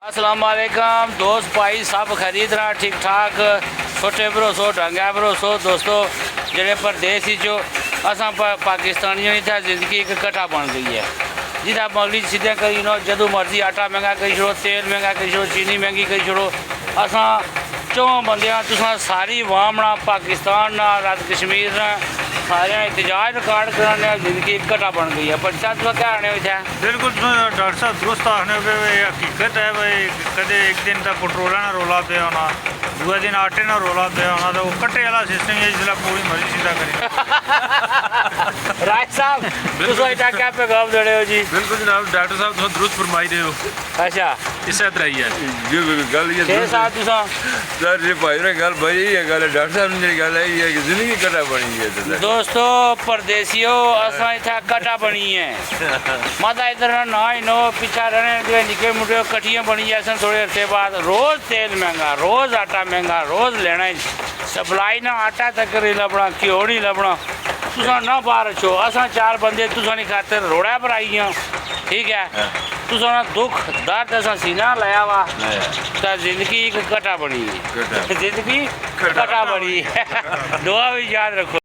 अस्सलाम वालेकुम दोस्त भाई सब खरीद रहा ठीक ठाक छोटे भरोसो ढंगा भरोसो दोस्तों जेड़े परदेश जो असा पाकिस्तानियों की जिंदगी एक कट्ठा बन गई है जिदा मौली सीधे करी नो जदों मर्जी आटा महंगा करी छोड़ो तेल महंगा करी छोड़ो चीनी महंगी करी छोड़ो असा चौं बंदियां तुसां सारी वाम ना पाकिस्तान ना रद कश्मीर ना सारे एहतजाज रिकॉर्ड कराने जिंदगी एक कट्ठा बन गई है पर साथ क्या आने है बिल्कुल डॉक्टर साहब दुरुस्त आखने पे हकीकत है भाई कदे एक दिन तक पेट्रोल ना रोला पे होना दूसरे दिन आटे ना रोला पे होना तो वो कट्टे वाला सिस्टम है जिसला पूरी मर्जी सीधा करें राज साहब तुम क्या पैगाम दे रहे हो जी बिल्कुल जनाब डॉक्टर साहब तुम दुरुस्त फरमाई रहे हो अच्छा इस तरह ही है जी गल ये छे साथ तुसा सर जी भाई ने गल भाई ये गल डॉक्टर साहब ने गल है ये कि जिंदगी कटा बनी है दोस्तों परदेसियों असा इतना कटा बनी है माता इधर ना ही नो पीछा रहने जो निके मुटे कट्ठियां बनी जैसे थोड़े अरसे बाद रोज तेल महंगा रोज आटा महंगा रोज लेना सप्लाई ना आटा तक नहीं लभना घ्यो नहीं लभना तुसा ना बाहर छो असा चार बंदे तुसा नहीं खाते रोड़ा पर आई हैं ठीक है तुसा ना दुख दर्द असा सीना लाया वा तो जिंदगी एक कटा बनी जिंदगी कटा बनी दुआ भी याद रखो।